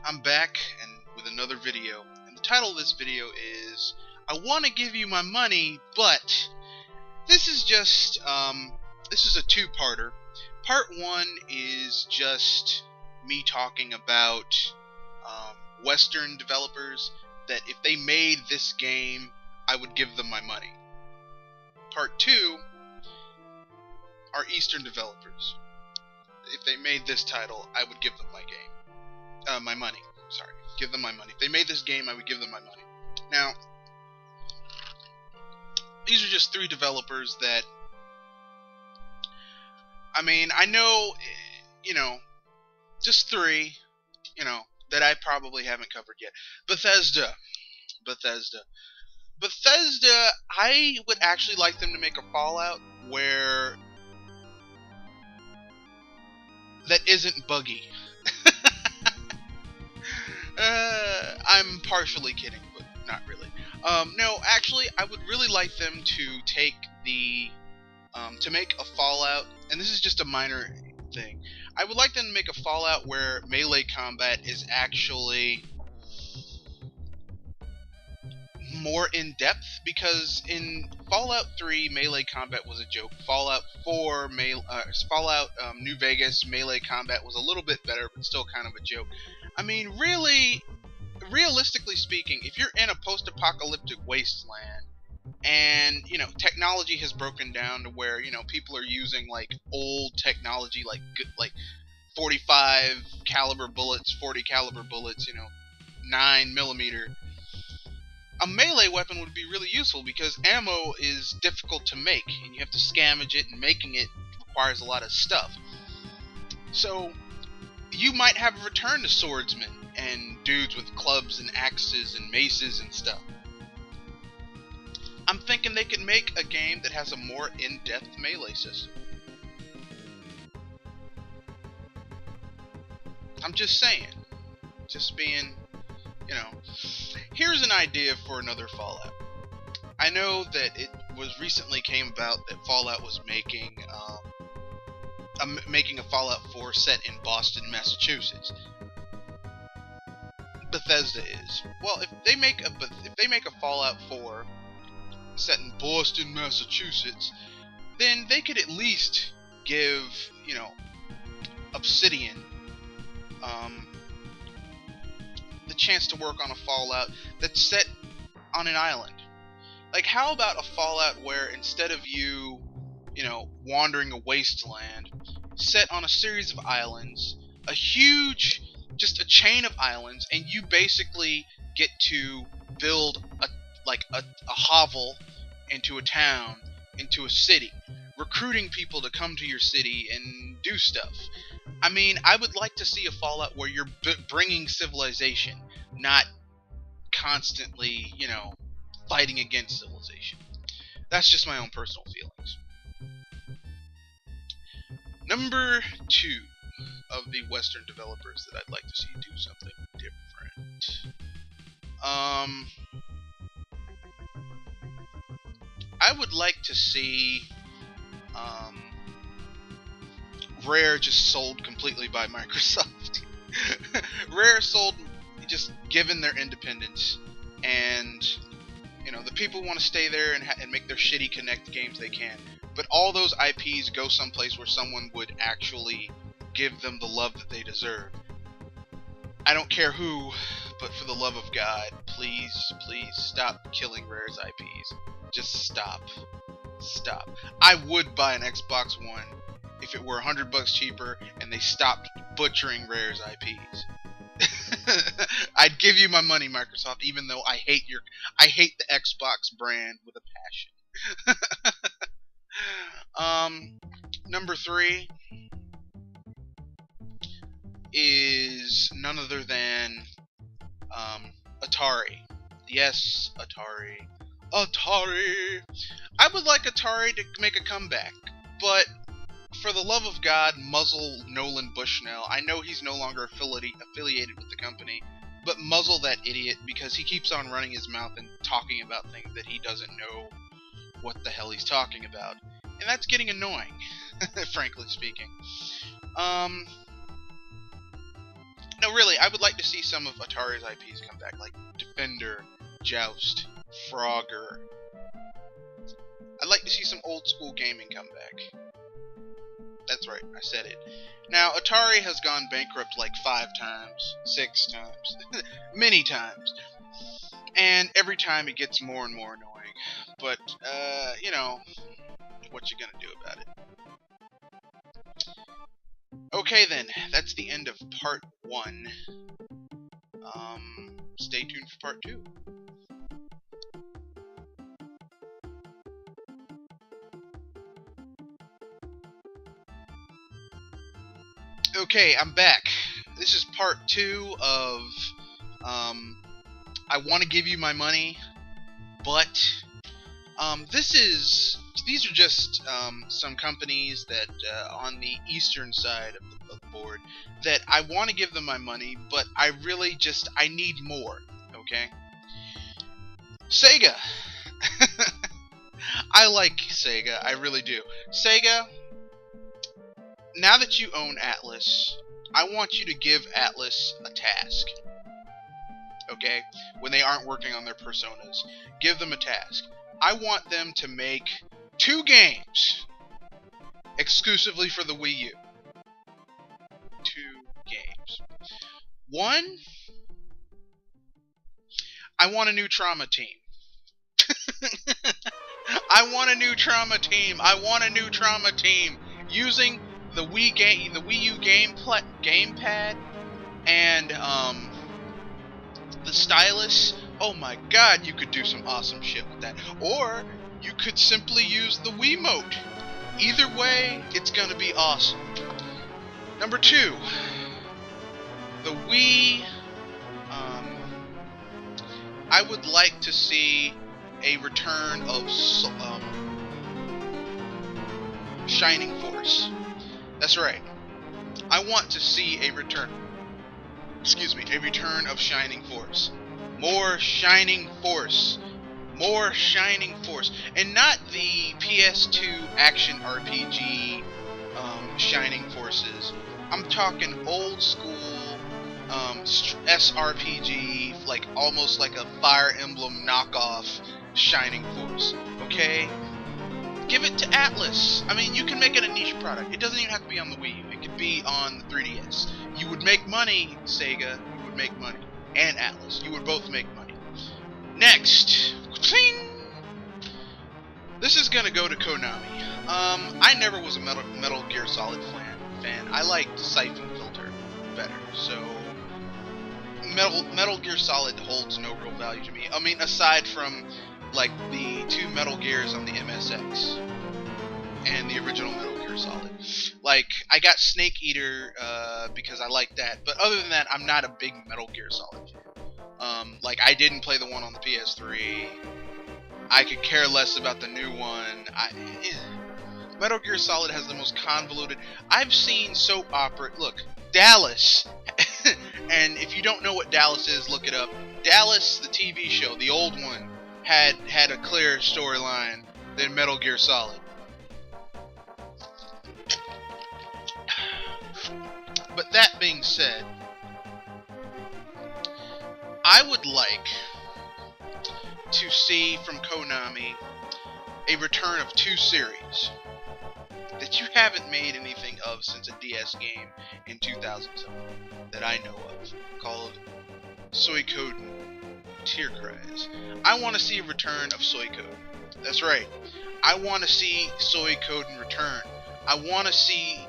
I'm back and with another video, and the title of this video is I want to give you my money, but this is just this is a two-parter. Part 1 is just me talking about Western developers that if they made this game, I would give them my money. Part 2 are Eastern developers. If they made this title, I would give them my game. My money. Sorry. Give them my money. If they made this game, I would give them my money. Now, these are just 3 developers that, I mean, I know, just 3, that I probably haven't covered yet. Bethesda, I would actually like them to make a Fallout where that isn't buggy. I'm partially kidding, but not really. No, actually, I would really like them to take the, to make a Fallout, and this is just a minor thing. I would like them to make a Fallout where melee combat is actually more in-depth, because in Fallout 3, melee combat was a joke. Fallout 4, New Vegas, melee combat was a little bit better, but still kind of a joke. I mean, really, realistically speaking, if you're in a post-apocalyptic wasteland, and, technology has broken down to where, people are using, like, old technology, like 45 caliber bullets, 40 caliber bullets, 9mm, a melee weapon would be really useful because ammo is difficult to make, and you have to scavenge it, and making it requires a lot of stuff. So, you might have a return to swordsmen and dudes with clubs and axes and maces and stuff. I'm thinking they could make a game that has a more in-depth melee system. I'm just saying. Just being, Here's an idea for another Fallout. I know that it was recently came about that Fallout was making a Fallout 4 set in Boston, Massachusetts. Bethesda is. Well, if they make a Fallout 4 set in Boston, Massachusetts, then they could at least give, Obsidian the chance to work on a Fallout that's set on an island. Like, how about a Fallout where instead of you, wandering a wasteland, set on a series of islands, just a chain of islands, and you basically get to build a hovel into a town, into a city, recruiting people to come to your city and do stuff. I mean, I would like to see a Fallout where you're bringing civilization, not constantly, fighting against civilization. That's just my own personal feelings. Number 2 of the Western developers that I'd like to see do something different. I would like to see Rare just sold completely by Microsoft. Rare sold, just given their independence, and the people want to stay there and make their shitty Connect games they can, but all those IPs go someplace where someone would actually give them the love that they deserve. I don't care who, but for the love of God, please stop killing Rare's IPs. Just stop. I would buy an Xbox One if it were $100 cheaper and they stopped butchering Rare's IPs. I'd give you my money, Microsoft, even though I hate the Xbox brand with a passion. Number 3 is none other than Atari. Yes, Atari. I would like Atari to make a comeback, but for the love of God, muzzle Nolan Bushnell. I know he's no longer affiliated with the company, but muzzle that idiot, because he keeps on running his mouth and talking about things that he doesn't know what the hell he's talking about. And that's getting annoying, frankly speaking. No, really, I would like to see some of Atari's IPs come back, like Defender, Joust, Frogger. I'd like to see some old school gaming come back. That's right, I said it. Now, Atari has gone bankrupt like 5 times, 6 times, many times. And every time it gets more and more annoying. But, you know, what you gonna do about it? Okay then, that's the end of part 1. Stay tuned for part 2. Okay, I'm back. This is part 2 of, I want to give you my money, but, these are just, some companies that, on the eastern side of the board, that I want to give them my money, but I really I need more, okay? Sega! I like Sega, I really do. Sega, now that you own Atlas, I want you to give Atlas a task. Okay? When they aren't working on their personas, give them a task. I want them to make 2 games exclusively for the Wii U. 2 games. 1, I want a new Trauma team. I want a new Trauma team. I want a new Trauma team using the Wii U gamepad and the stylus. Oh my god, you could do some awesome shit with that. Or you could simply use the Wiimote. Either way, it's gonna be awesome. Number 2, the Wii. I would like to see a return of Shining Force. That's right. I want to see a return. Excuse me, a return of Shining Force. More Shining Force. More Shining Force. And not the PS2 action RPG Shining Forces. I'm talking old school SRPG, like almost like a Fire Emblem knockoff Shining Force. Okay? Give it to Atlas. I mean, you can make it a niche product. It doesn't even have to be on the Wii U. It could be on the 3DS. You would make money, Sega. You would make money. And Atlas. You would both make money. Next. This is gonna go to Konami. I never was a Metal Gear Solid fan. I liked Siphon Filter better. So, Metal Gear Solid holds no real value to me. I mean, aside from like the 2 Metal Gears on the MSX and the original Metal Gear Solid. Like, I got Snake Eater because I like that, but other than that, I'm not a big Metal Gear Solid fan. Like, I didn't play the one on the PS3. I could care less about the new one. Metal Gear Solid has the most convoluted. I've seen soap opera. Look, Dallas. And if you don't know what Dallas is, look it up. Dallas, the TV show, the old one, had a clearer storyline than Metal Gear Solid. But that being said, I would like to see from Konami a return of 2 series that you haven't made anything of since a DS game in 2007 that I know of, called Suikoden Tear Cries. I want to see a return of Suikoden. That's right. I want to see Suikoden return. I want to see...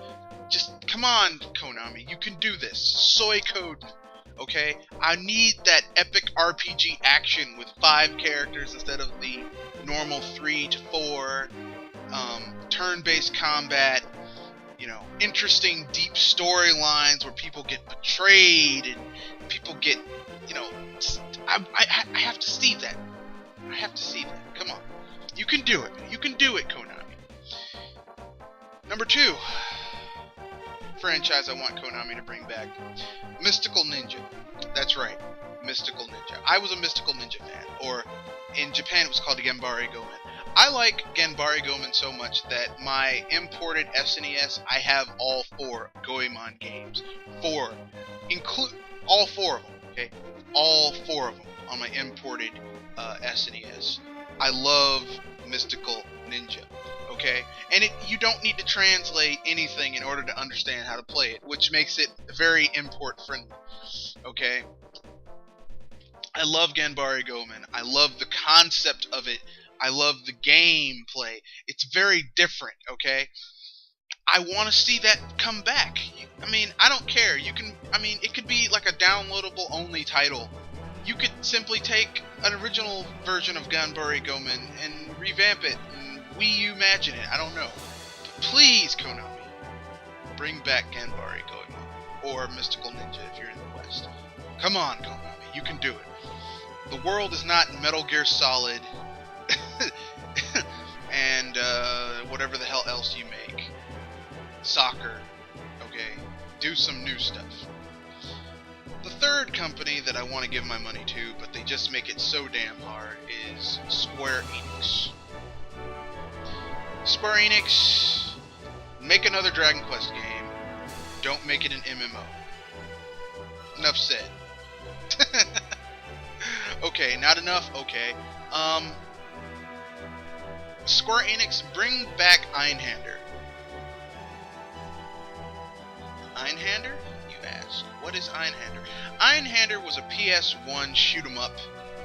Just, come on, Konami. You can do this. Suikoden. Okay? I need that epic RPG action with 5 characters instead of the normal 3 to 4. Turn-based combat. You know, interesting, deep storylines where people get betrayed and people get, you know... I have to see that. I have to see that. Come on. You can do it. You can do it, Konami. Number 2. Franchise I want Konami to bring back. Mystical Ninja. That's right. Mystical Ninja. I was a Mystical Ninja fan. Or, in Japan it was called Genbari Gomen. I like Genbari Gomen so much that my imported SNES, I have all 4 Goemon games. 4. All 4 of them, okay? All 4 of them on my imported SNES. I love Mystical Ninja, okay? And you don't need to translate anything in order to understand how to play it, which makes it very import friendly, okay? I love Ganbare Goemon. I love the concept of it. I love the gameplay. It's very different, okay? I want to see that come back. I mean, I don't care. You can, I mean, it could be like a downloadable only title. You could simply take an original version of Ganbare Goemon and revamp it and Wii U Imagine it. I don't know. But please, Konami, bring back Ganbare Goemon or Mystical Ninja if you're in the West. Come on, Konami, you can do it. The world is not Metal Gear Solid and whatever the hell else you make. Soccer, okay? Do some new stuff. The third company that I want to give my money to, but they just make it so damn hard, is Square Enix. Square Enix, make another Dragon Quest game. Don't make it an MMO. Enough said. Okay, not enough? Okay. Square Enix, bring back Einhander. Einhander? You ask. What is Einhander? Einhander was a PS1 shoot-'em-up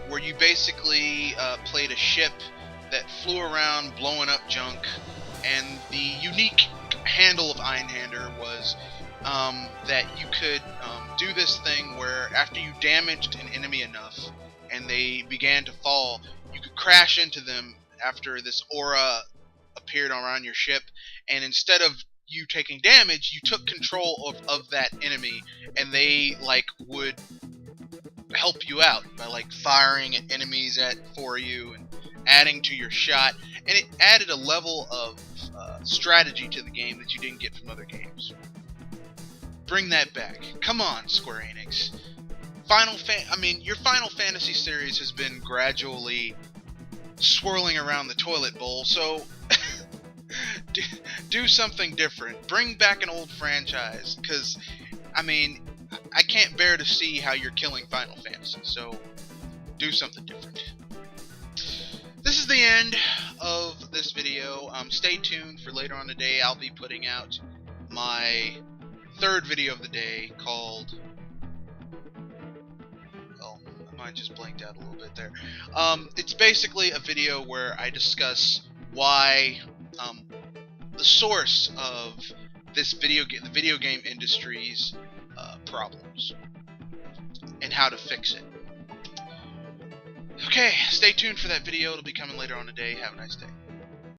where you basically played a ship that flew around blowing up junk, and the unique handle of Einhander was that you could do this thing where after you damaged an enemy enough and they began to fall, you could crash into them after this aura appeared around your ship, and instead of you taking damage, you took control of that enemy, and they like would help you out by like firing at enemies for you and adding to your shot, and it added a level of strategy to the game that you didn't get from other games. Bring that back. Come on, Square Enix. Your Final Fantasy series has been gradually swirling around the toilet bowl, so do something different. Bring back an old franchise, because, I mean, I can't bear to see how you're killing Final Fantasy, so do something different. This is the end of this video. Stay tuned for later on today. I'll be putting out my third video of the day called... Oh, my mind just blanked out a little bit there. It's basically a video where I discuss why the source of this the video game industry's problems and how to fix it. Okay, stay tuned for that video. It'll be coming later on today. Have a nice day.